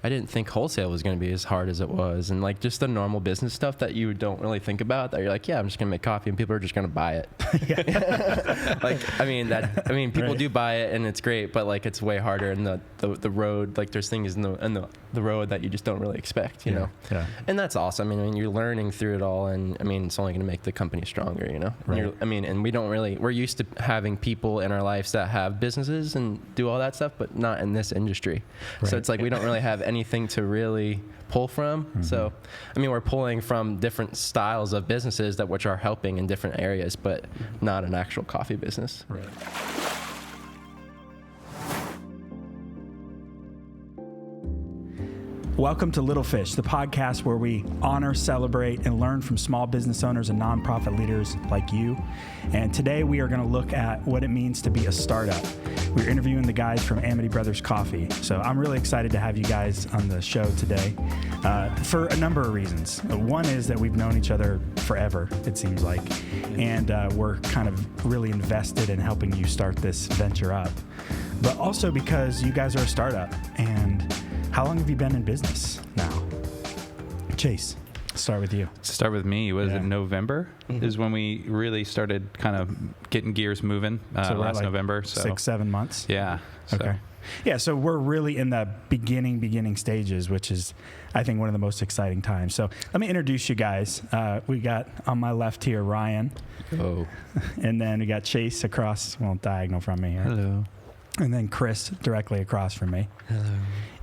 I didn't think wholesale was going to be as hard as it was. And like just the normal business stuff that you don't really think about, that you're like, yeah, I'm just going to make coffee and people are just going to buy it. People do buy it and it's great, but like it's way harder in the road. Like there's things in the road that you just don't really expect, you know? Yeah. And that's awesome. I mean, you're learning through it all, and I mean, it's only going to make the company stronger, you know? Right. And we're used to having people in our lives that have businesses and do all that stuff, but not in this industry. Right. So it's like we don't really have anything to really pull from. Mm-hmm. So, I mean, we're pulling from different styles of businesses which are helping in different areas, but not an actual coffee business. Right. Welcome to Little Fish, the podcast where we honor, celebrate, and learn from small business owners and nonprofit leaders like you. And today we are going to look at what it means to be a startup. We're interviewing the guys from Amity Brothers Coffee. So I'm really excited to have you guys on the show today for a number of reasons. One is that we've known each other forever, it seems like, and we're kind of really invested in helping you start this venture up. But also because you guys are a startup. And how long have you been in business now? Chase, start with you. Start with me. Was it November? Mm-hmm. Is when we really started kind of getting gears moving last November. So 6-7 months? Yeah. Okay. Yeah, so we're really in the beginning stages, which is, I think, one of the most exciting times. So let me introduce you guys. We got on my left here, Ryan. Oh. And then we got Chase diagonal from me here. Hello. And then Chris directly across from me. Hello.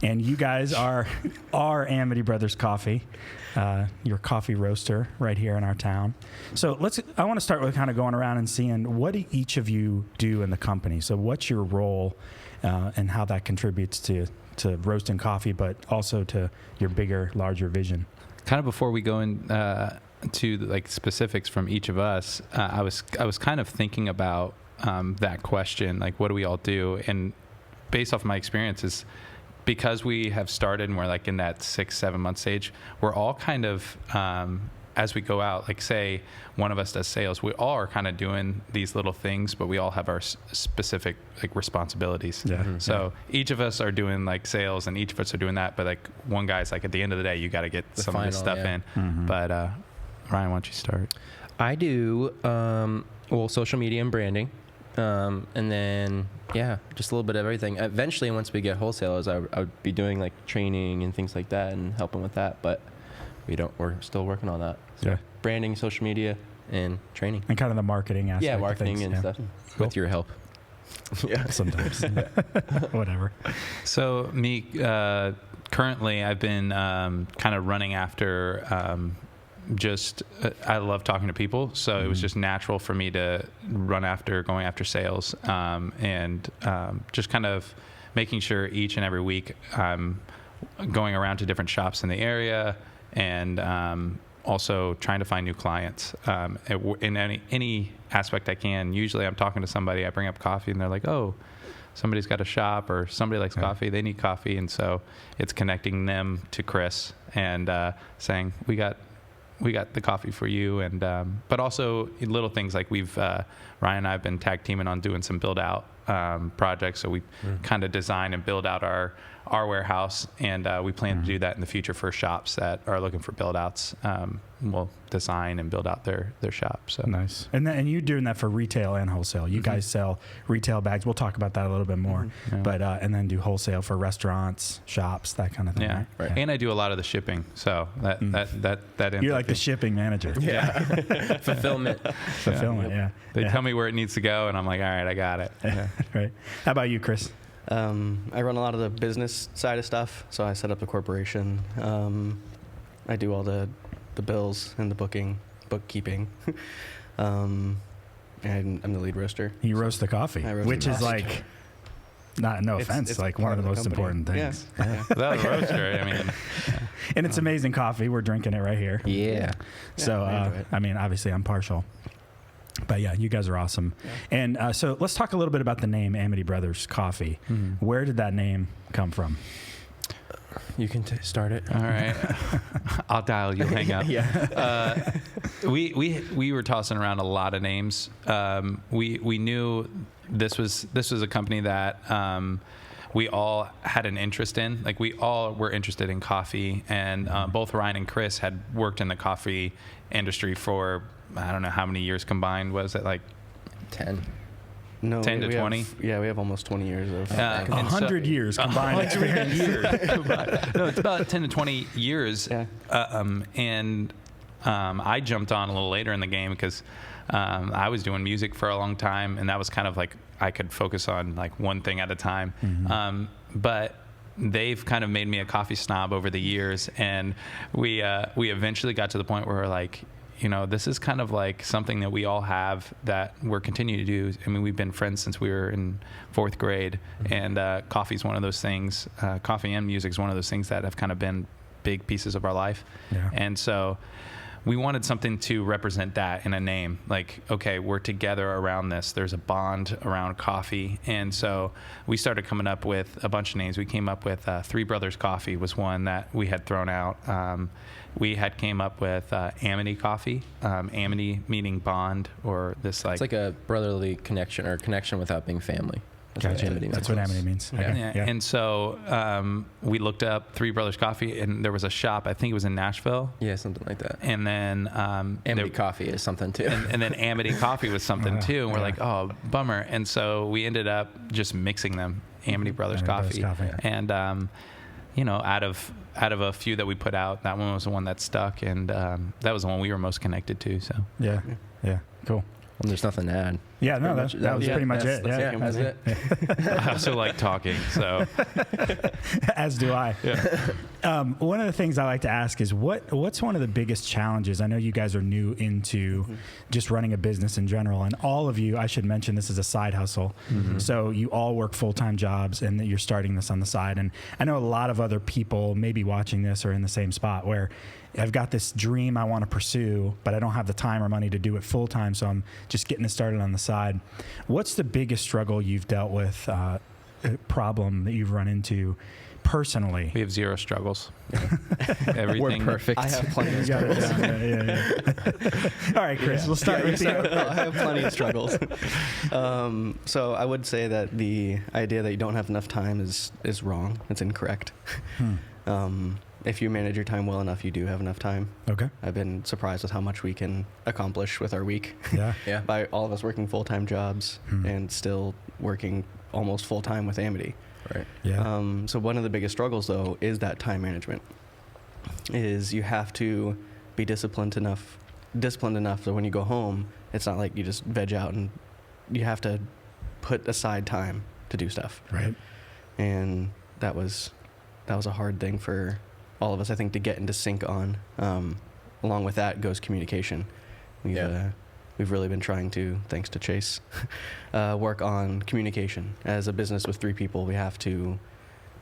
And you guys are Amity Brothers Coffee, your coffee roaster right here in our town. So I want to start with kind of going around and seeing what do each of you do in the company. So what's your role and how that contributes to roasting coffee, but also to your bigger, larger vision? Kind of before we go in to like specifics from each of us, I was kind of thinking about that question, like what do we all do? And based off my experiences, because we have started and we're like in that 6-7 month stage, we're all kind of as we go out, like say one of us does sales, we all are kind of doing these little things, but we all have our specific like responsibilities. Yeah. Mm-hmm. So each of us are doing like sales and each of us are doing that, but like one guy's like at the end of the day you got to get some of this stuff in. Mm-hmm. But Ryan, why don't you start? I do social media and branding. And then, just a little bit of everything. Eventually, once we get wholesalers, I would be doing like training and things like that and helping with that. But we're still working on that. So branding, social media, and training. And kind of the marketing aspect. Yeah, marketing and stuff. Cool. With your help. Yeah, sometimes. Whatever. So me, currently, I've been kind of running after. I love talking to people, so it was just natural for me to going after sales, and just kind of making sure each and every week I'm going around to different shops in the area, and also trying to find new clients in any aspect I can. Usually I'm talking to somebody, I bring up coffee, and they're like, oh, somebody's got a shop or somebody likes coffee, they need coffee, and so it's connecting them to Chris and saying, we got the coffee for you, and but also little things like Ryan and I have been tag teaming on doing some build out projects. So we kind of design and build out our warehouse, and we plan to do that in the future for shops that are looking for build outs. We'll design and build out their shop. So nice. And you're doing that for retail and wholesale. You guys sell retail bags. We'll talk about that a little bit more. Yeah. But and then do wholesale for restaurants, shops, that kind of thing. Yeah. Right. And I do a lot of the shipping. So that you're like the shipping manager. Yeah. Fulfillment. Yeah. They tell me where it needs to go, and I'm like, all right, I got it. Yeah. Right. How about you, Chris? I run a lot of the business side of stuff. So I set up the corporation. I do all the bills and the bookkeeping. And I'm the lead roaster. You roast the coffee, which is like, no offense, it's like one of the most important things. Yeah. Without a roaster, I mean. And it's amazing coffee. We're drinking it right here. Yeah. So, I mean, obviously I'm partial. But yeah, you guys are awesome. Yeah. And so let's talk a little bit about the name Amity Brothers Coffee. Mm-hmm. Where did that name come from? You can start it. All right. I'll dial. You'll hang up. Yeah. We were tossing around a lot of names. We knew this was a company that we all had an interest in. Like, we all were interested in coffee, and both Ryan and Chris had worked in the coffee industry for, I don't know how many years combined. Was it like 10? No, 10 to 20? We have almost 20 years of 100 years combined experience. No, it's about 10 to 20 years. Yeah. I jumped on a little later in the game because I was doing music for a long time, and that was kind of like I could focus on like one thing at a time. But they've kind of made me a coffee snob over the years, and we eventually got to the point where we're like, you know, this is kind of like something that we all have that we're continuing to do. I mean, we've been friends since we were in 4th grade, and coffee's one of those things. Coffee and music is one of those things that have kind of been big pieces of our life. Yeah. And so we wanted something to represent that in a name. Like, okay, we're together around this. There's a bond around coffee. And so we started coming up with a bunch of names. We came up with Three Brothers Coffee was one that we had thrown out. We had came up with Amity Coffee. Amity meaning bond, or this like... It's like a brotherly connection, or connection without being family. Gotcha. That's what Amity means. Yeah. Okay. Yeah. And so we looked up Three Brothers Coffee, and there was a shop, I think it was in Nashville. Yeah, something like that. And then... Amity Coffee is something too. And then Amity Coffee was something too. And we're like, oh, bummer. And so we ended up just mixing them, Amity Brothers Coffee. And, you know, out of a few that we put out, that one was the one that stuck, and that was the one we were most connected to. So yeah, cool. Well, there's nothing to add. Yeah, no, that was pretty much it. That's it. I also like talking, so as do I. Yeah. One of the things I like to ask is what's one of the biggest challenges? I know you guys are new into just running a business in general, and all of you, I should mention, this is a side hustle. So you all work full-time jobs, and you're starting this on the side. And I know a lot of other people maybe watching this are in the same spot where I've got this dream I want to pursue, but I don't have the time or money to do it full-time, so I'm just getting it started on the side. What's the biggest struggle you've dealt with, problem that you've run into personally? We have zero struggles. Everything. We're perfect. I have plenty of struggles. All right, Chris, we'll start with you. I have plenty of struggles. So I would say that the idea that you don't have enough time is wrong. It's incorrect. If you manage your time well enough, you do have enough time. Okay. I've been surprised with how much we can accomplish with our week. Yeah. By all of us working full-time jobs and still working almost full-time with Amity. Right. Yeah. So one of the biggest struggles, though, is that time management. Is you have to be disciplined enough that when you go home, it's not like you just veg out, and you have to put aside time to do stuff. Right. And that was a hard thing for all of us, I think, to get into sync on. Along with that goes communication. We've really been trying to, thanks to Chase, work on communication. As a business with 3 people, we don't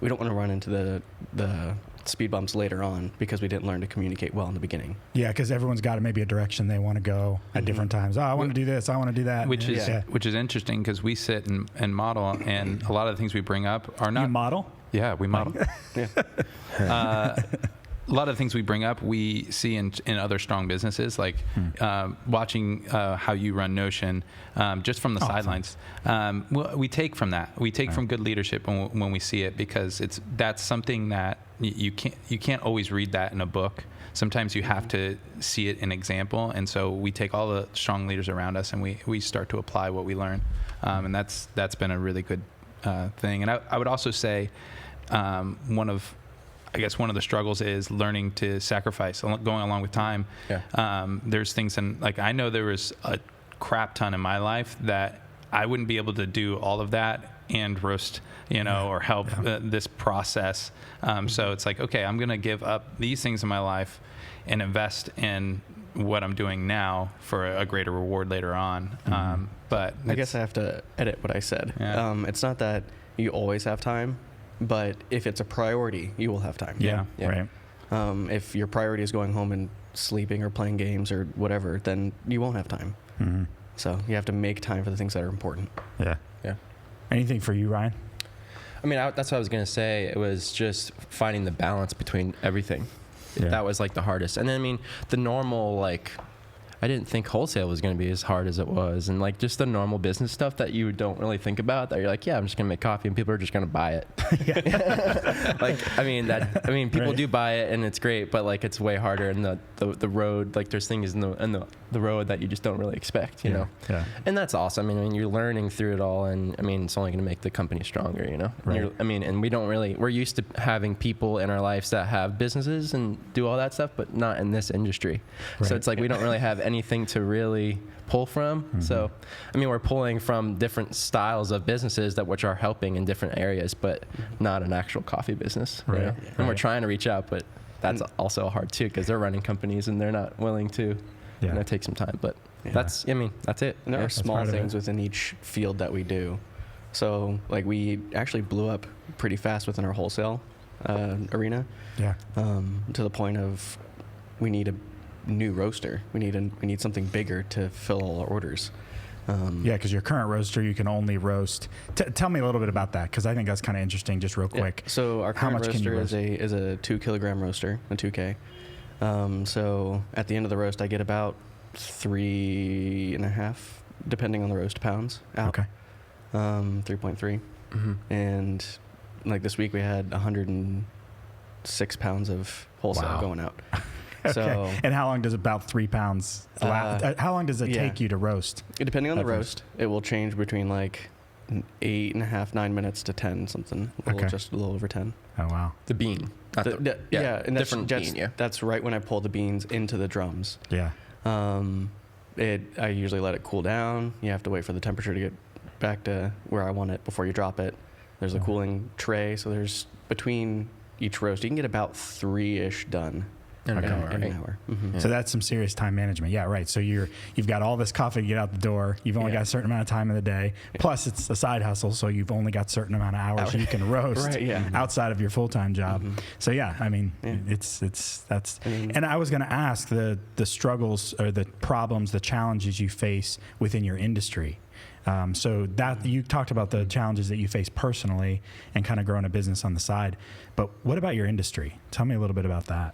want to run into the speed bumps later on because we didn't learn to communicate well in the beginning. Yeah, because everyone's got maybe a direction they want to go at different times. Oh, I want to do this. I want to do that. Which is interesting because we sit and model, and a lot of the things we bring up are not... You model? Yeah, we model. A lot of the things we bring up, we see in other strong businesses, like watching how you run Notion, just from the sidelines. We take from that. We take from good leadership when we see it, because that's something that you can't always read that in a book. Sometimes you have to see it in example, and so we take all the strong leaders around us and we start to apply what we learn, and that's been a really good thing. And I would also say one of the struggles is learning to sacrifice, going along with time. There's things I know there was a crap ton in my life that I wouldn't be able to do all of that and roast, or help this process. So it's like, okay, I'm going to give up these things in my life and invest in what I'm doing now for a greater reward later on. But I guess I have to edit what I said. It's not that you always have time, but if it's a priority, you will have time. Yeah. Right. If your priority is going home and sleeping or playing games or whatever, then you won't have time. So you have to make time for the things that are important. Yeah. Anything for you, Ryan? I mean, that's what I was going to say. It was just finding the balance between everything. That was like the hardest. And then, I mean, the normal, like, I didn't think wholesale was going to be as hard as it was. And like just the normal business stuff that you don't really think about, that you're like, yeah, I'm just going to make coffee and people are just going to buy it. People do buy it and it's great, but like it's way harder in the road. Like there's things in the road that you just don't really expect, you know? Yeah. And that's awesome. I mean, you're learning through it all. And I mean, it's only going to make the company stronger, you know? Right. And we're used to having people in our lives that have businesses and do all that stuff, but not in this industry. Right. So it's like we don't really have anything to really pull from. Mm-hmm. So, I mean, we're pulling from different styles of businesses which are helping in different areas, but not an actual coffee business. Right. You know? Yeah. And we're trying to reach out, but that's also hard too, because they're running companies and they're not willing to, take some time. But that's it. And there are small things within each field that we do. So like we actually blew up pretty fast within our wholesale arena. Yeah. To the point of we need a new roaster. We need something bigger to fill all our orders. Because your current roaster, you can only roast. Tell me a little bit about that, because I think that's kind of interesting, just real quick. So our current roaster is a 2 kilogram roaster, a 2K. So at the end of the roast, I get about 3.5, depending on the roast, pounds out. Okay. 3.3. Mm-hmm. And like this week we had 106 pounds of wholesale going out. Okay. So, and how long does about 3 pounds how long does it take you to roast? Depending on the roast, it will change between like 8.5, 9 minutes to 10 something. Just a little over 10. Oh wow. The bean. And that's different bean, that's right when I pull the beans into the drums. Yeah. I usually let it cool down. You have to wait for the temperature to get back to where I want it before you drop it. There's a cooling tray, so there's between each roast you can get about 3-ish done. In an hour. Mm-hmm. Yeah. So that's some serious time management. Yeah, right. So you've got all this coffee to get out the door. You've only got a certain amount of time in the day. Yeah. Plus, it's a side hustle, so you've only got a certain amount of hours you can roast outside of your full-time job. Mm-hmm. So that's. And I was going to ask the struggles or the problems, the challenges you face within your industry. So that you talked about the challenges that you face personally and kind of growing a business on the side. But what about your industry? Tell me a little bit about that.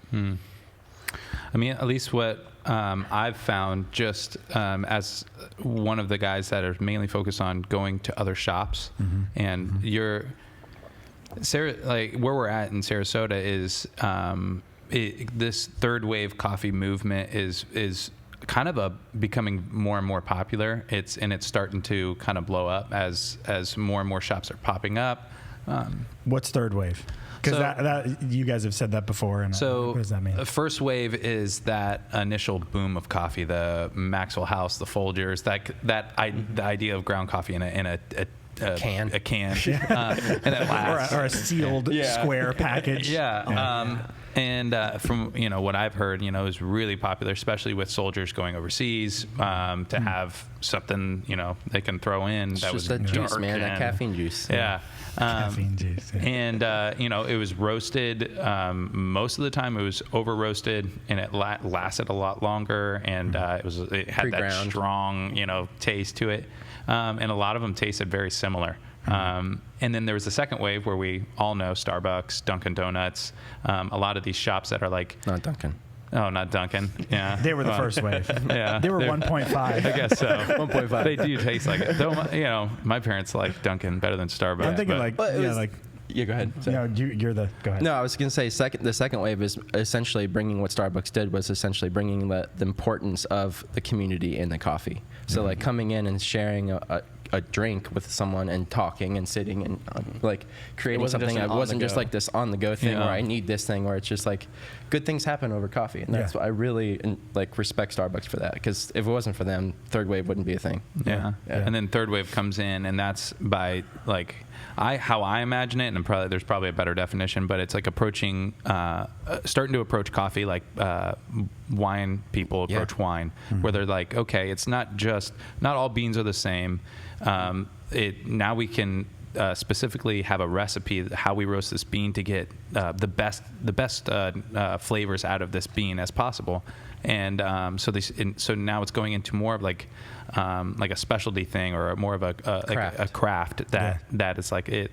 I mean, at least what I've found, just as one of the guys that are mainly focused on going to other shops, and like where we're at in Sarasota is this third wave coffee movement is kind of becoming more and more popular. It's starting to kind of blow up as more and more shops are popping up. What's third wave? Because that you guys have said that before. And so what does that mean? The first wave is that initial boom of coffee, the Maxwell House, the Folgers, the idea of ground coffee in a can, and it lasts. or a sealed square package. And from what I've heard, it was really popular, especially with soldiers going overseas to have something they can throw in. It's that just was that juice, man, that caffeine juice. Caffeine juice. And it was roasted. Most of the time, it was over roasted, and it lasted a lot longer, and it had that strong taste to it. And a lot of them tasted very similar. And then there was the second wave where we all know Starbucks, Dunkin' Donuts, a lot of these shops that are like... Not Dunkin'. Oh, not Dunkin'. Yeah. They were the first wave. Yeah. They were 1.5. I guess so. 1.5. They do taste like it. Though, my parents like Dunkin' better than Starbucks. I'm thinking yeah, go ahead. Go ahead. No, I was going to say the second wave is essentially bringing what Starbucks did was essentially bringing the importance of the community in the coffee. So like coming in and sharing a drink with someone and talking and sitting and like creating something that wasn't just like this on the go thing where I need this thing, where it's just like good things happen over coffee. And that's what I really respect Starbucks for that, because if it wasn't for them, third wave wouldn't be a thing. Yeah. And then third wave comes in, and that's by how I imagine it, and there's probably a better definition, but it's like approaching, starting to approach coffee like wine people approach wine, where they're like, okay, it's not all beans are the same. Now we can specifically have a recipe how we roast this bean to get the best flavors out of this bean as possible. And so now it's going into more of like a specialty thing, or more of a craft that is like it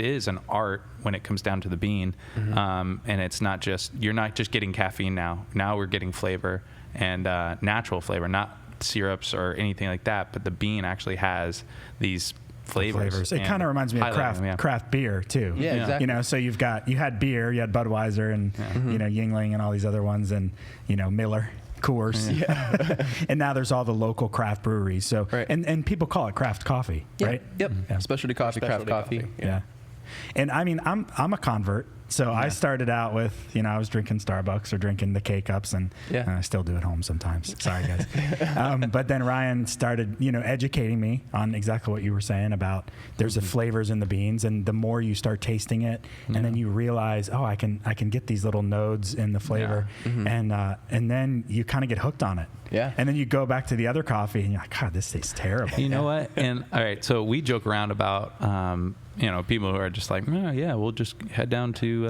is an art when it comes down to the bean. And it's not just, you're not just getting caffeine now we're getting flavor. and natural flavor, not syrups or anything like that, but the bean actually has these flavors. It kind of reminds me of craft beer too. Yeah, exactly. You know, so you had beer, you had Budweiser and you know, Yingling and all these other ones, and you know, Miller, Coors, and now there's all the local craft breweries. So and people call it craft coffee, right? Yep. Yeah. Specialty coffee, craft coffee. Yeah. And I mean, I'm a convert. So I started out with, you know, I was drinking Starbucks or drinking the K-Cups, and I still do at home sometimes. Sorry, guys. But then Ryan started, you know, educating me on exactly what you were saying about there's the flavors in the beans, and the more you start tasting it, and then you realize, oh, I can get these little nodes in the flavor, and then you kind of get hooked on it. Yeah. And then you go back to the other coffee, and you're like, God, this tastes terrible. You know what? And all right, so we joke around about, you know, people who are just like, oh, yeah, we'll just head down to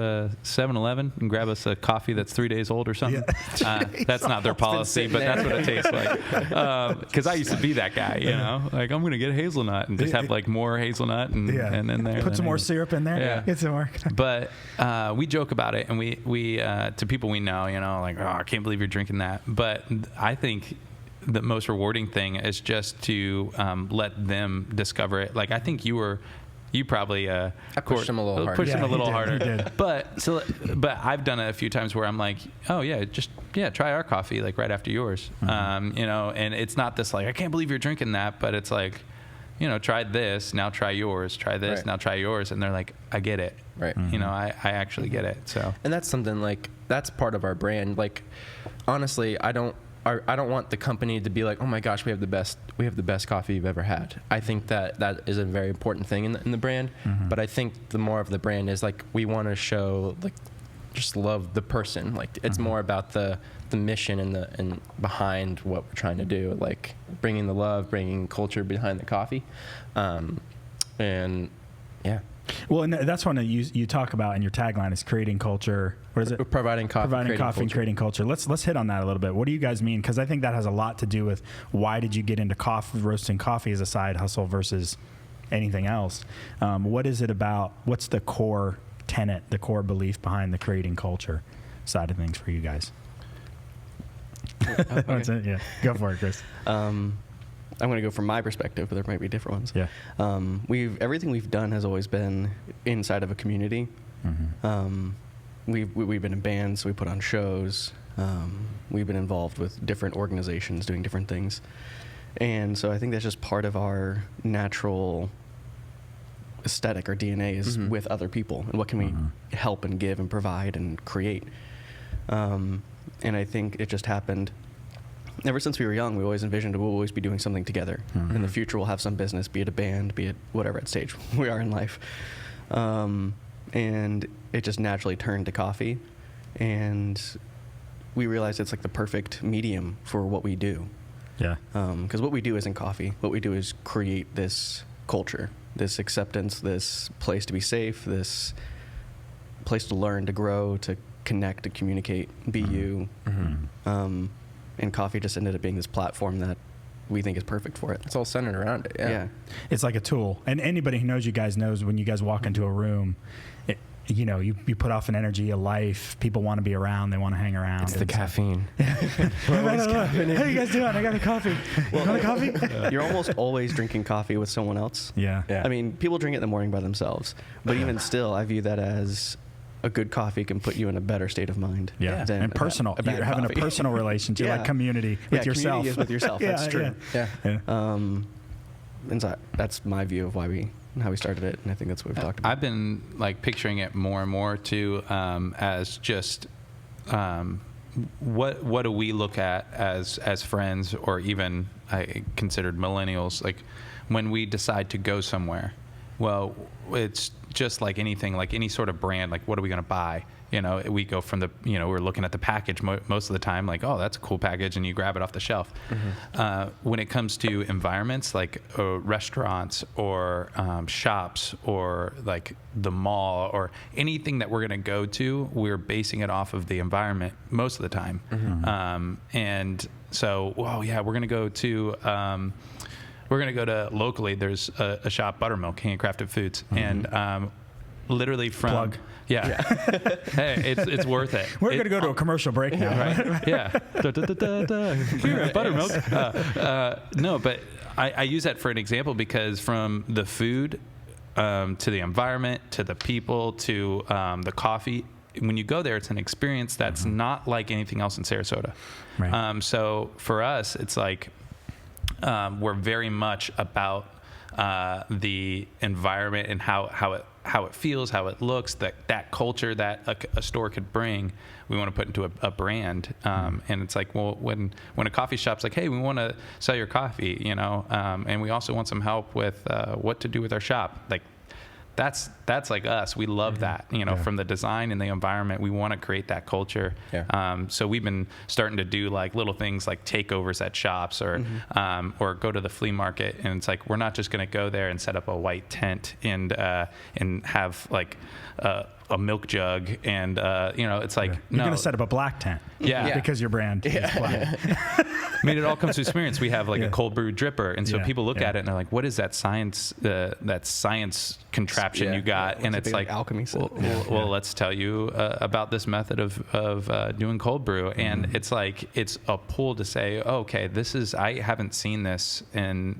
7-Eleven and grab us a coffee that's 3 days old or something. That's not their policy, but that's what it tastes like. Because I used to be that guy, you know, like I'm going to get hazelnut and just have like more hazelnut and then there. Put some more syrup in there. Yeah. Get some more. But we joke about it, and we to people we know, you know, like, oh, I can't believe you're drinking that. But I think the most rewarding thing is just to let them discover it. Like, I think you probably I pushed him a little harder. Him a little harder. He did. But I've done it a few times where I'm like, oh yeah, try our coffee like right after yours. Mm-hmm. You know, and it's not this like, I can't believe you're drinking that, but it's like, you know, try this, now try yours. Try this, now try yours. And they're like, I get it. Right. You know, I actually get it. So. And that's something like, that's part of our brand. Like, honestly, I don't want the company to be like, oh my gosh, we have the best coffee you've ever had. I think that is a very important thing in the brand. Mm-hmm. But I think the more of the brand is like, we want to show like, just love the person. Like, it's more about the mission and behind what we're trying to do, like bringing the love, bringing culture behind the coffee. And yeah. Well, and that's one that you talk about in your tagline is creating culture. What is it? Providing coffee, and creating culture. Let's hit on that a little bit. What do you guys mean? Because I think that has a lot to do with why did you get into roasting coffee as a side hustle versus anything else. What is it about? What's the core tenet, the core belief behind the creating culture side of things for you guys? Okay. Yeah, go for it, Chris. I'm going to go from my perspective, but there might be different ones. Yeah. Everything we've done has always been inside of a community. Mm-hmm. We've been in bands, we put on shows. We've been involved with different organizations doing different things. And so I think that's just part of our natural aesthetic, our DNA is with other people. And what can we help and give and provide and create? And I think it just happened. Ever since we were young, we always envisioned we'll always be doing something together. In the future, we'll have some business, be it a band, be it whatever at stage we are in life. And it just naturally turned to coffee. And we realized it's like the perfect medium for what we do. Yeah. Because what we do isn't coffee. What we do is create this culture, this acceptance, this place to be safe, this place to learn, to grow, to connect, to communicate, be you. And coffee just ended up being this platform that we think is perfect for it. It's all centered around it. Yeah. It's like a tool. And anybody who knows you guys knows when you guys walk into a room, you put off an energy, a life. People want to be around. They want to hang around. It's the caffeine. How you guys doing? I got a coffee. Well, want a coffee? You're almost always drinking coffee with someone else. Yeah. I mean, people drink it in the morning by themselves. But even still, I view that as a good coffee can put you in a better state of mind. Yeah. And personal. You're having a personal relationship, like community with yourself. Community is with yourself. That's true. Yeah. And so that's my view of how we started it, and I think that's what we've talked about. I've been like picturing it more and more too, as just what do we look at as friends, or even I considered millennials, like when we decide to go somewhere. Well, it's just like anything, like any sort of brand, like what are we going to buy? You know, we go from we're looking at the package most of the time, like, oh, that's a cool package, and you grab it off the shelf. When it comes to environments like restaurants or shops or like the mall or anything that we're going to go to, we're basing it off of the environment most of the time. And so, we're going to go to... We're going to go to locally. There's a shop, Buttermilk, Handcrafted Foods, and literally from Plug. Yeah. Hey, it's worth it. We're going to go to a commercial break now. Right. Yeah. Here at Buttermilk. No, but I use that for an example because from the food to the environment to the people to the coffee, when you go there, it's an experience that's not like anything else in Sarasota. Right. So for us, it's like we're very much about the environment and how it feels, how it looks, that culture that a store could bring. We want to put into a brand, and it's like, well, when a coffee shop's like, hey, we want to sell your coffee, and we also want some help with what to do with our shop, like. That's like us. We love that, from the design and the environment. We want to create that culture. Yeah. So we've been starting to do like little things like takeovers at shops or go to the flea market. And it's like, we're not just going to go there and set up a white tent and have like a milk jug and it's like you're going to set up a black tent because your brand is black. I mean, it all comes to experience. We have like a cold brew dripper, and so people look at it and they're like, what is that science contraption you got? And it's like alchemy set. Well, let's tell you about this method of doing cold brew. And it's like, it's a pull to say, oh, okay, I haven't seen this, and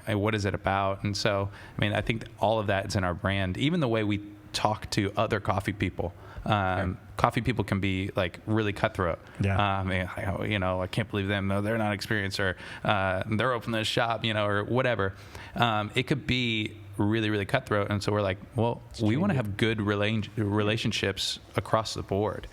what is it about? And so I mean, I think all of that is in our brand, even the way we talk to other coffee people. Coffee people can be like really cutthroat. I can't believe them. No, they're not experienced, or they're opening this shop, or whatever. It could be really, really cutthroat. And so we're like, well, we want to have good relationships across the board.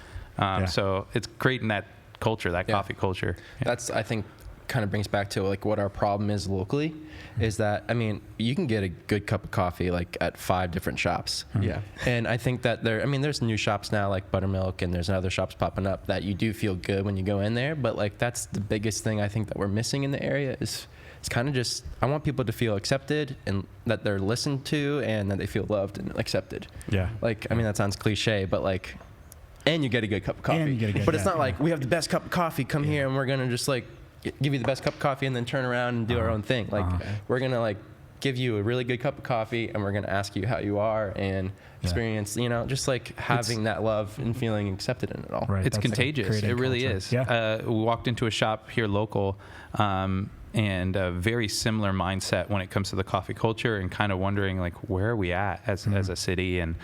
So it's creating that culture, that coffee culture. That's, I think, kind of brings back to like what our problem is locally, is that, I mean, you can get a good cup of coffee like at 5 different shops. Yeah. And I think that there's new shops now like Buttermilk, and there's other shops popping up that you do feel good when you go in there. But like, that's the biggest thing I think that we're missing in the area is it's kind of just, I want people to feel accepted and that they're listened to and that they feel loved and accepted. Yeah. Like, I mean, that sounds cliche, but like, and you get a good cup of coffee. But it's not like we have the best cup of coffee, come here and we're going to just like give you the best cup of coffee and then turn around and do our own thing. Like we're going to like give you a really good cup of coffee and we're going to ask you how you are and experience, just like having that love and feeling accepted in it all. Right. It's contagious. It really is. Yeah. We walked into a shop here local, and a very similar mindset when it comes to the coffee culture, and kind of wondering like, where are we at as a city? And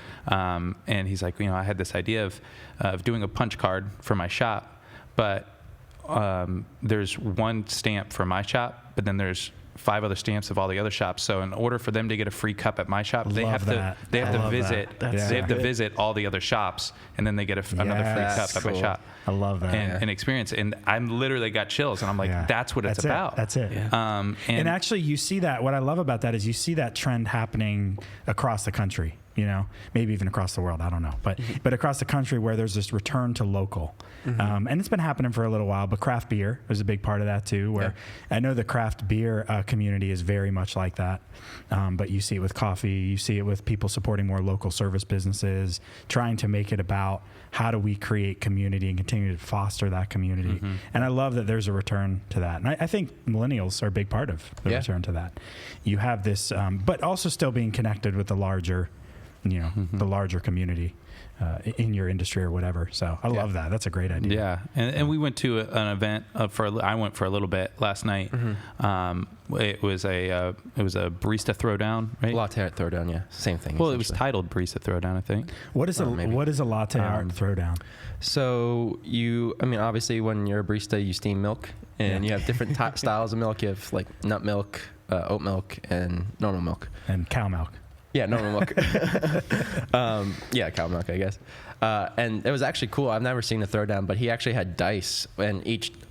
he's like, I had this idea of doing a punch card for my shop, but there's one stamp for my shop, but then there's 5 other stamps of all the other shops. So in order for them to get a free cup at my shop, they have to visit all the other shops, and then they get another free cup at my shop. I love that. And experience. And I'm literally got chills, and I'm like, that's what it's about. That's it. Yeah. And actually you see that, what I love about that is you see that trend happening across the country. Maybe even across the world, I don't know, but across the country, where there's this return to local, and it's been happening for a little while. But craft beer is a big part of that too. Where I know the craft beer community is very much like that, but you see it with coffee, you see it with people supporting more local service businesses, trying to make it about how do we create community and continue to foster that community. And I love that there's a return to that, and I think millennials are a big part of the return to that. You have this, but also still being connected with the larger. The larger community in your industry or whatever. So I love that. That's a great idea. Yeah. And we went to an event I went for a little bit last night. It was a barista throwdown, right? Latte art throwdown, yeah. Same thing. Well, it was titled barista throwdown, I think. What is a latte art throwdown? So obviously when you're a barista, you steam milk, and you have different styles of milk. You have like nut milk, oat milk, and normal milk. And cow milk. Yeah, normal milk. Cow milk, I guess. And it was actually cool. I've never seen a throwdown, but he actually had dice, and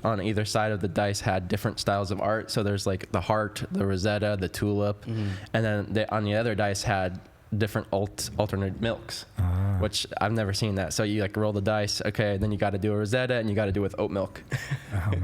on either side of the dice had different styles of art. So there's like the heart, the Rosetta, the tulip, and then on the other dice had different alternate milks, which I've never seen that. So you like roll the dice, okay, then you got to do a Rosetta, and you got to do it with oat milk.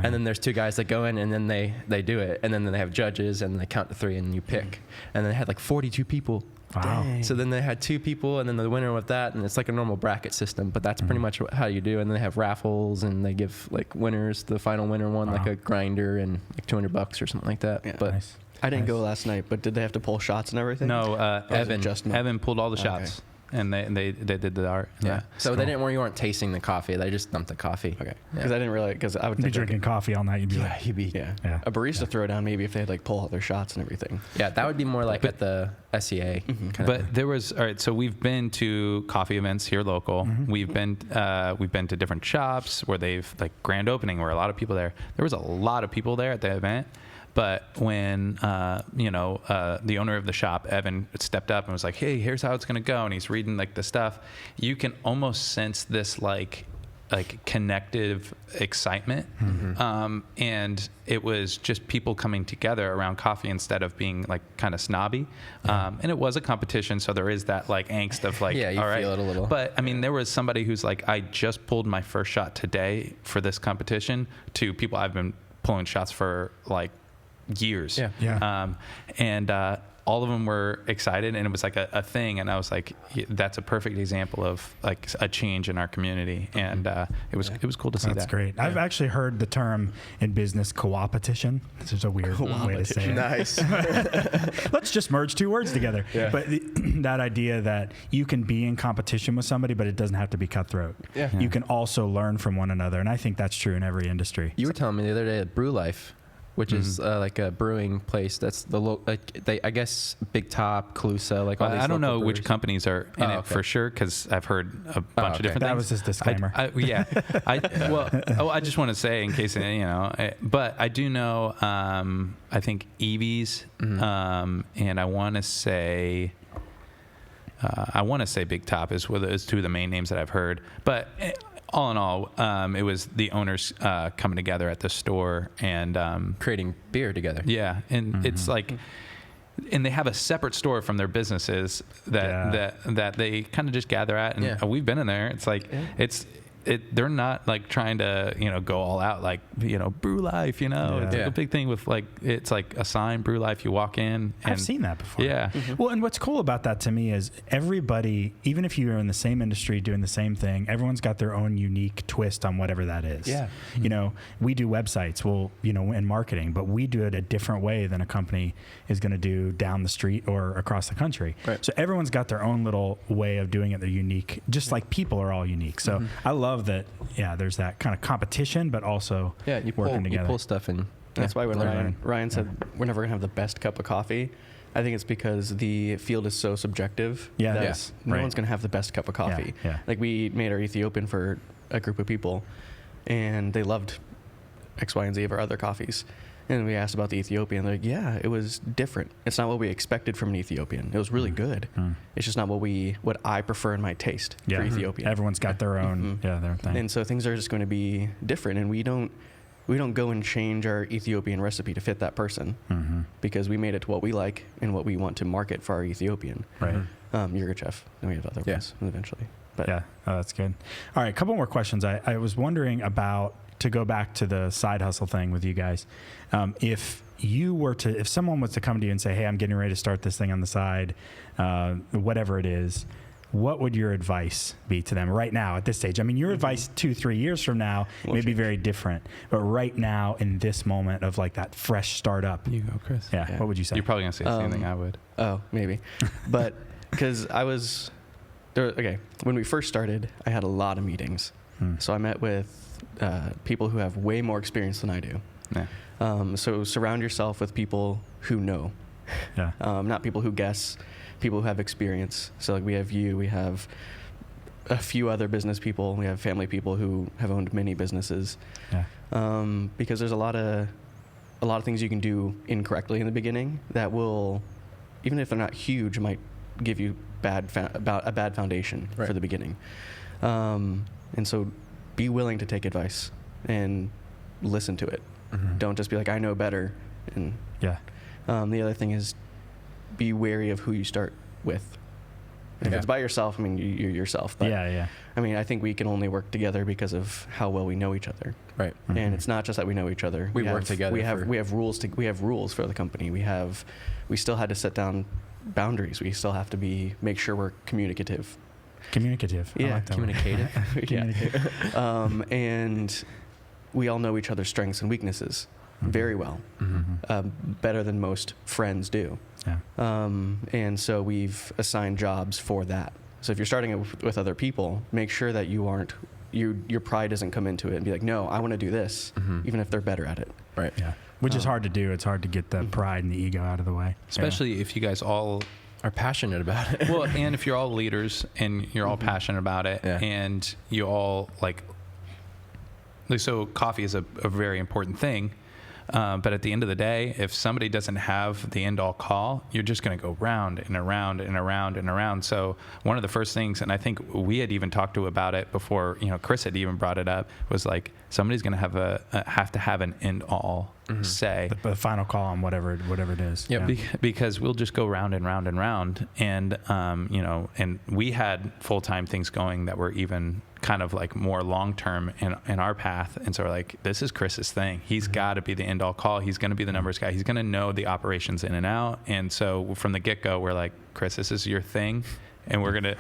And then there's 2 guys that go in, and then they do it, and then they have judges, and they count to 3, and you pick. And then they had like 42 people. Wow. Dang. So then they had 2 people, and then the winner with that, and it's like a normal bracket system, but that's pretty much how you do. And then they have raffles, and they give like winners. The final winner won like a grinder and like $200 or something like that. Yeah. But I didn't go last night, but did they have to pull shots and everything? No, Evan pulled all the shots. and they did the art. Yeah. So they didn't you weren't tasting the coffee. They just dumped the coffee. Okay. Because I didn't realize, because I would be drinking coffee all night. You'd be like, a barista throw down maybe if they had like pull out their shots and everything. Yeah, that would be more like at the SEA. But there was, all right, so we've been to coffee events here local. We've been to different shops where they've like grand opening where a lot of people there. There was a lot of people there at the event. But when, the owner of the shop, Evan, stepped up and was like, hey, here's how it's going to go. And he's reading like the stuff. You can almost sense this like connective excitement. And it was just people coming together around coffee instead of being like kind of snobby. And it was a competition. So there is that like angst of like, you all right. feel it a little. But I mean, there was somebody who's like, I just pulled my first shot today for this competition, to people I've been pulling shots for like years. And all of them were excited, and it was like a thing, and I was like, that's a perfect example of like a change in our community, and it was cool to see. That's great. I've actually heard the term in business co-opetition. This is a weird way to say it. Nice. Let's just merge two words together. But that idea that you can be in competition with somebody, but it doesn't have to be cutthroat. You can also learn from one another, and I think that's true in every industry. You were telling me the other day at Brew Life, which is like a brewing place. That's I guess Big Top, Calusa, like all these. I don't know brewers. which companies are in it for sure, because I've heard a bunch of different things. That was his disclaimer. I just want to say, in case but I do know. I think Evie's, and I want to say. Big Top is two of the main names that I've heard, but. All in all, it was the owners coming together at the store and creating beer together. Yeah, and it's like, and they have a separate store from their businesses that they kind of just gather at, and we've been in there. It's like they're not like trying to go all out like Brew Life. It's like a big thing with like, it's like a sign, Brew Life. You walk in. And I've seen that before. Yeah. Well, and what's cool about that to me is everybody, even if you're in the same industry doing the same thing, everyone's got their own unique twist on whatever that is. Yeah. We do websites, in marketing, but we do it a different way than a company is going to do down the street or across the country. Right. So everyone's got their own little way of doing it. They're unique, just like people are all unique. So I love that. Yeah, there's that kind of competition, but also working together. You pull stuff and that's why when Ryan said we're never gonna have the best cup of coffee, I think it's because the field is so subjective. No one's gonna have the best cup of coffee. Like we made our Ethiopian for a group of people, and they loved X, Y, and Z of our other coffees. And we asked about the Ethiopian. They're like, it was different. It's not what we expected from an Ethiopian. It was really good. It's just not what I prefer in my taste for Ethiopian. Everyone's got their own, their thing. And so things are just going to be different. And we don't go and change our Ethiopian recipe to fit that person, because we made it to what we like and what we want to market for our Ethiopian. Right. Yirgacheffe. And we have other ones eventually. But that's good. All right, a couple more questions. I was wondering about, to go back to the side hustle thing with you guys, if someone was to come to you and say, hey, I'm getting ready to start this thing on the side, whatever it is, what would your advice be to them right now at this stage? I mean, your advice 2-3 years from now may be very different, but right now in this moment of like that fresh startup. You go, Chris. Yeah. What would you say? You're probably going to say the same thing I would. Oh, maybe. But because when we first started, I had a lot of meetings. So I met with people who have way more experience than I do. So surround yourself with people who know, not people who guess, people who have experience. So like we have a few other business people, we have family people who have owned many businesses. Because there's a lot of things you can do incorrectly in the beginning that will, even if they're not huge, might give you a bad foundation for the beginning. And so be willing to take advice and listen to it. Don't just be like, I know better. And the other thing is be wary of who you start with. If it's by yourself, I mean, you're yourself. But I mean, I think we can only work together because of how well we know each other. Right. And it's not just that we know each other. We work together. We have rules. We have rules for the company. We still had to set down boundaries. We still have to make sure we're communicative. Communicative. Yeah. I like that Communicative. And we all know each other's strengths and weaknesses very well, better than most friends do. And so we've assigned jobs for that. So if you're starting it with other people, make sure that your pride doesn't come into it and be like, no, I want to do this, even if they're better at it. Right. Yeah. Which is hard to do. It's hard to get the pride and the ego out of the way. Especially if you guys all are passionate about it. Well, and if you're all leaders and you're all passionate about it, and you all like, so coffee is a very important thing. But at the end of the day, if somebody doesn't have the end all call, you're just going to go round and around and around and around. So one of the first things, and I think we had even talked to about it before, Chris had even brought it up, was like, somebody's going to have to have an end all say. The final call on whatever it is. Yeah. Because we'll just go round and round and round. And, and we had full-time things going that were even kind of like more long-term in our path. And so we're like, this is Chris's thing. He's got to be the end all call. He's going to be the numbers guy. He's going to know the operations in and out. And so from the get-go, we're like, Chris, this is your thing. And we're gonna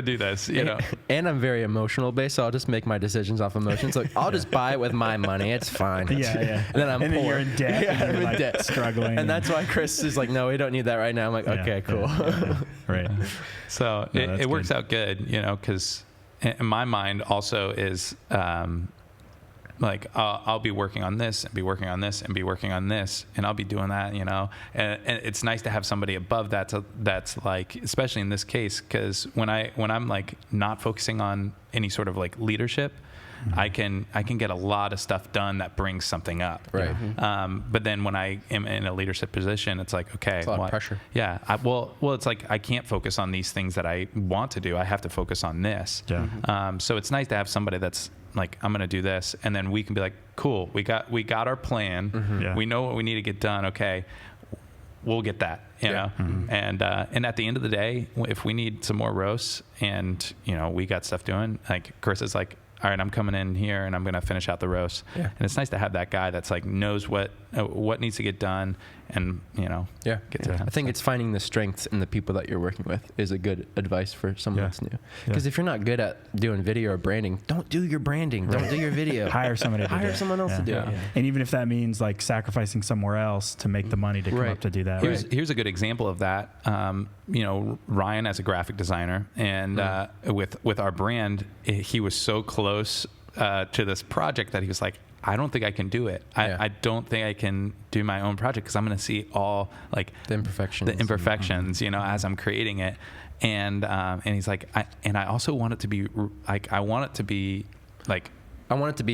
do this, And I'm very emotional based, so I'll just make my decisions off emotions. Like I'll just buy it with my money. It's fine. Yeah. And then I'm poor. Then you're in debt. Yeah, and you're I'm in debt, struggling. And that's why Chris is like, no, we don't need that right now. I'm like, okay, cool. Yeah. Right. So it works out good, because in my mind also is like I'll be working on this and be working on this and be working on this, and I'll be doing that, and it's nice to have somebody above that that's like, especially in this case, because when I'm like not focusing on any sort of like leadership, I can get a lot of stuff done that brings something up. Right. But then when I am in a leadership position, it's like, okay, it's a lot of pressure. Yeah. Well, it's like I can't focus on these things that I want to do. I have to focus on this. Yeah. So it's nice to have somebody that's like, I'm going to do this, and then we can be like, cool, we got our plan. Yeah. We know what we need to get done. Okay, we'll get that. You know. And at the end of the day, if we need some more roasts, and we got stuff doing, like Chris is like, all right, I'm coming in here and I'm going to finish out the roast. Yeah. And it's nice to have that guy that's like knows what needs to get done, and gets it done. I think it's finding the strengths in the people that you're working with is a good advice for someone that's new. Because if you're not good at doing video or branding, don't do your branding. Right. Don't do your video. Hire somebody to do it. Hire someone else to do it. Yeah. And even if that means like sacrificing somewhere else to make the money to come up to do that. Here's a good example of that. Ryan as a graphic designer, and with our brand, he was so close to this project that he was like, I don't think I can do it. I don't think I can do my own project because I'm going to see all like the imperfections, as I'm creating it. And he's like, I also want it to be like, I want it to be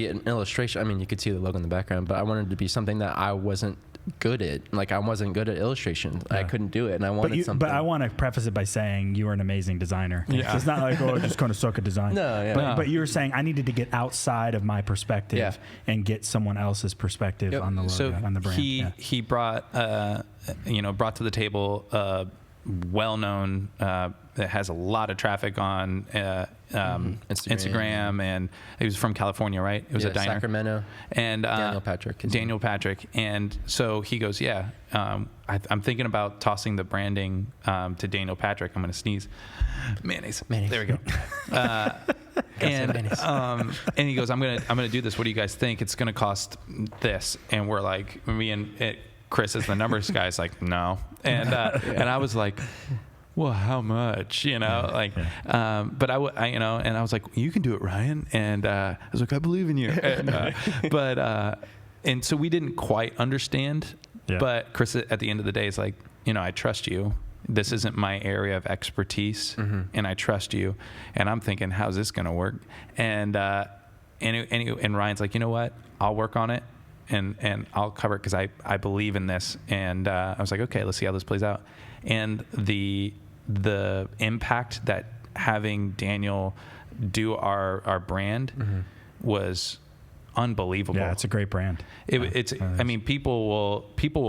an illustration. I mean, you could see the logo in the background, but I wanted it to be something that I wasn't good at. Like I wasn't good at illustration. I couldn't do it, and I wanted something. But I want to preface it by saying you are an amazing designer. Yeah. It's not like, I just kind of suck at design. No, yeah. But you were saying I neneeded to get outside of my perspective and get someone else's perspective on the logo, on the brand. He brought brought to the table well-known that has a lot of traffic on Instagram, and he was from California, right? It was a diner, Sacramento, and Daniel Patrick, and so he goes, I'm thinking about tossing the branding to Daniel Patrick. I'm going to sneeze. Mayonnaise. There we go. And he goes, I'm gonna do this. What do you guys think? It's going to cost this, and we're like, me and Chris as the numbers guy is like, no, and I was like, well, how much, but and I was like, you can do it, Ryan. And I was like, I believe in you. And so we didn't quite understand, but Chris at the end of the day is like, I trust you. This isn't my area of expertise, and I trust you. And I'm thinking, how's this going to work? And Ryan's like, you know what? I'll work on it. And I'll cover it because I believe in this. And I was like, okay, let's see how this plays out. And the impact that having Daniel do our brand was unbelievable. Yeah, it's a great brand. I mean, people will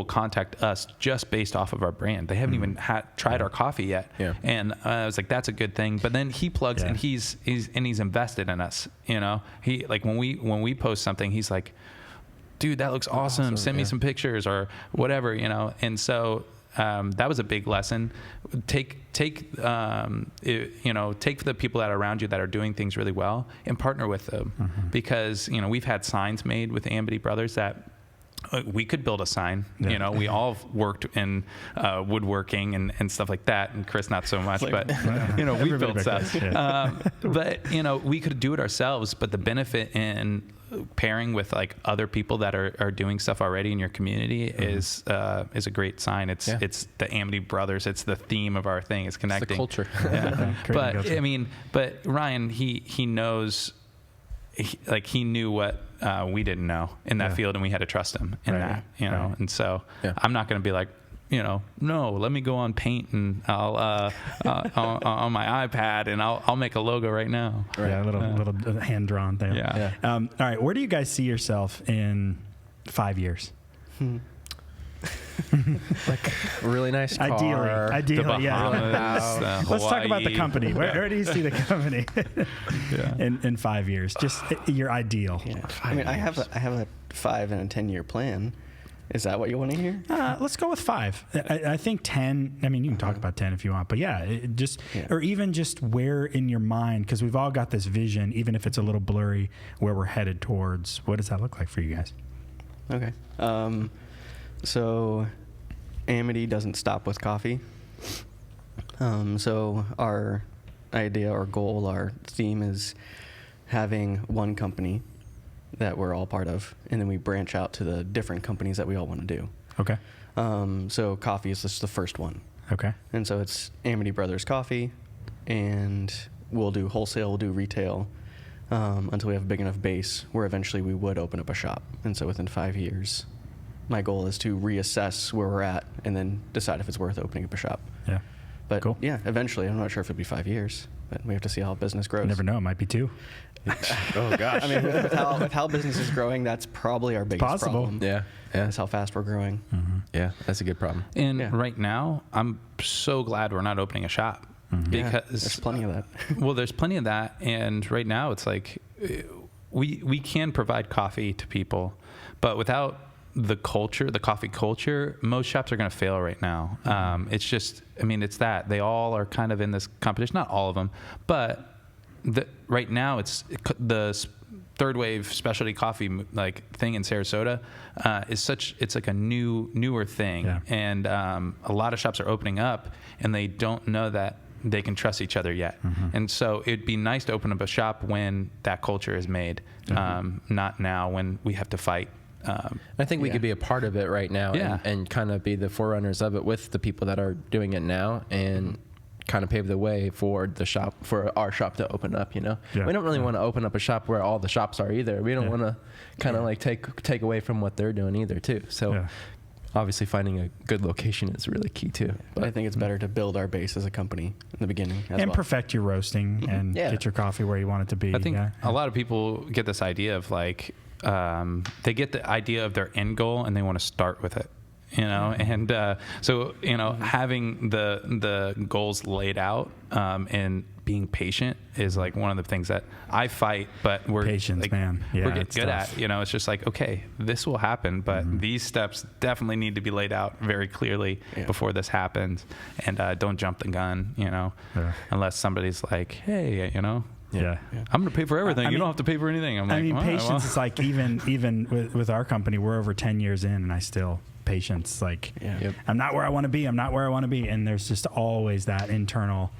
contact us just based off of our brand. They haven't even tried our coffee yet. Yeah. And I was like, that's a good thing. But then he plugs and he's invested in us. He like when we post something, he's like, dude, that looks awesome. Send me some pictures or whatever, And so that was a big lesson. Take the people that are around you that are doing things really well and partner with them, because we've had signs made with Amity Brothers that we could build a sign. Yeah. You know, we all worked in woodworking and stuff like that. And Chris, not so much, but you know, we built stuff. But you know, we could do it ourselves. But the benefit in pairing with like other people that are doing stuff already in your community is a great sign. It's the Amity Brothers. It's the theme of our thing. It's connecting. It's the culture. Yeah. But I mean, but Ryan, he knows. He knew what we didn't know in that field, and we had to trust him in that, you know. And so I'm not going to be like, you know, no, let me go on Paint and I'll on my iPad and I'll make a logo right now. Right. Yeah, a little hand drawn thing. Yeah. All right, where do you guys see yourself in 5 years? Like a really nice car. Ideally, yeah. Let's talk about the company. Where do you see the company in 5 years? Just your ideal. Yeah. I mean, I have a 5 and a 10-year plan. Is that what you want to hear? Let's go with 5. I think 10. I mean, you can talk about 10 if you want, but or even just where in your mind, because we've all got this vision, even if it's a little blurry, where we're headed towards. What does that look like for you guys? Okay. So Amity doesn't stop with coffee. So our idea, our goal, our theme is having one company that we're all part of, and then we branch out to the different companies that we all want to do. Okay. So coffee is just the first one. Okay. And so it's Amity Brothers Coffee, and we'll do wholesale, we'll do retail, until we have a big enough base where eventually we would open up a shop. And so within 5 years, my goal is to reassess where we're at and then decide if it's worth opening up a shop. Yeah. But cool. Yeah, eventually, I'm not sure if it'll be 5 years, but we have to see how business grows. You never know. It might be 2. Oh gosh. I mean, with how business is growing, that's probably our biggest problem. Yeah. Is how fast we're growing. Mm-hmm. Yeah, that's a good problem. And right now, I'm so glad we're not opening a shop because there's plenty of that. Well, there's plenty of that, and right now it's like we can provide coffee to people, but without the culture, the coffee culture, most shops are going to fail right now. It's just, I mean, it's that they all are kind of in this competition. Not all of them, but right now it's the third wave specialty coffee like thing in Sarasota it's like a newer thing, and a lot of shops are opening up and they don't know that they can trust each other yet. And so it'd be nice to open up a shop when that culture is made, not now when we have to fight. I think we could be a part of it right now and kind of be the forerunners of it with the people that are doing it now and kind of pave the way for our shop to open up, you know. We don't really want to open up a shop where all the shops are either. We don't want to kind of like take away from what they're doing either too. So obviously finding a good location is really key too. But I think it's better to build our base as a company in the beginning and perfect your roasting and get your coffee where you want it to be. I think a lot of people get this idea of like they get the idea of their end goal and they want to start with it, you know. And so, you know, having the goals laid out and being patient is like one of the things that I fight, but we're patience, like, man. Yeah, we're getting good at, you know. It's just like, okay, this will happen, but these steps definitely need to be laid out very clearly before this happens, and don't jump the gun, you know, unless somebody's like, hey, you know, I'm going to pay for everything. You don't have to pay for anything. I'm like, patience is like even with our company, we're over 10 years in, and I still patience. Like, I'm not where I want to be. I'm not where I want to be, and there's just always that internal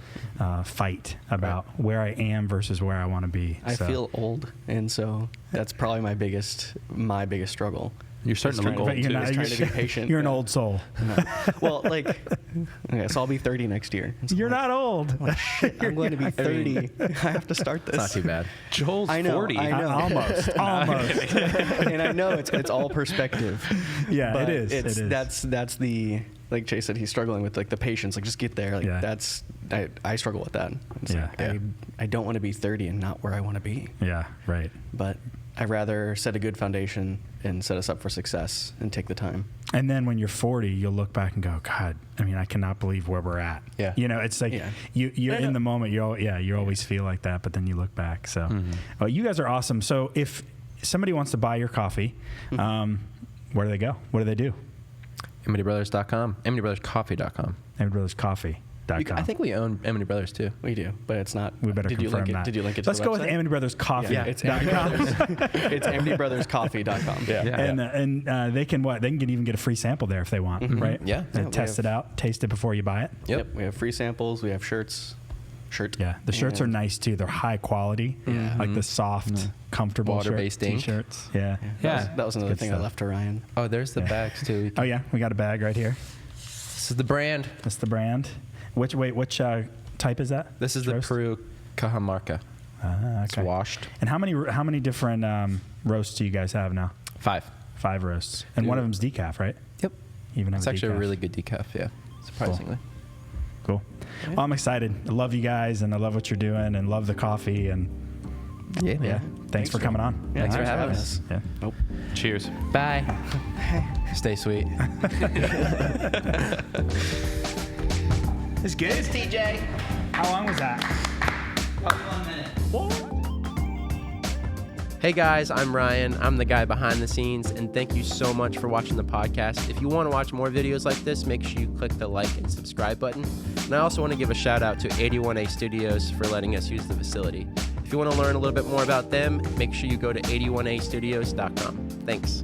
fight about where I am versus where I want to be. I feel old, and so that's probably my biggest struggle. You're starting to look old. You're trying to be patient. You're an old soul. No. Well, like, okay, so I'll be 30 next year. So you're not old. Oh, shit, I'm going to be 30. I have to start this. It's not too bad. Joel's 40. I know. Almost. And I know it's all perspective. Yeah, but it is. That's the, like Chase said, he's struggling with like the patience. Like, just get there. Like I struggle with that. It's like, I don't want to be 30 and not where I want to be. Yeah, right. But I'd rather set a good foundation and set us up for success and take the time. And then when you're 40, you'll look back and go, God, I mean, I cannot believe where we're at. Yeah. You know, it's like you're in the moment. You always feel like that, but then you look back. So, well, you guys are awesome. So if somebody wants to buy your coffee, where do they go? What do they do? AmityBrothers.com. AmityBrothersCoffee.com. Amity Brothers Coffee. I think we own Amity Brothers too. We do, but it's not. We better confirm that. Did you link it to Let's the go website? with Amity Brothers Coffee. Yeah, it's Amity Brothers. It's AmityBrothersCoffee.com. And they can even get a free sample there if they want, right? Yeah. And test it out, taste it before you buy it. Yep. We have free samples. We have shirts. Yeah, the shirts are nice too. They're high quality, like the soft, comfortable water-based t-shirts. Yeah. That was another thing stuff. I left to Ryan. Oh, there's the bags too. Oh yeah, we got a bag right here. This is the brand. That's the brand. Which type is that? This is the Peru Cajamarca. Okay. It's washed. And how many different roasts do you guys have now? 5. 5 roasts, and one of them's decaf, right? Yep. Even It's actually a really good decaf. Yeah. Surprisingly. Cool. Well, I'm excited. I love you guys, and I love what you're doing, and love the coffee, and yeah. Thanks for coming on. Yeah, Thanks for having us. Yeah. Nope. Cheers. Bye. Stay sweet. It's good. It's TJ. How long was that? About 1 minute. Hey guys, I'm Ryan. I'm the guy behind the scenes, and thank you so much for watching the podcast. If you want to watch more videos like this, make sure you click the like and subscribe button. And I also want to give a shout out to 81A Studios for letting us use the facility. If you want to learn a little bit more about them, make sure you go to 81astudios.com. Thanks.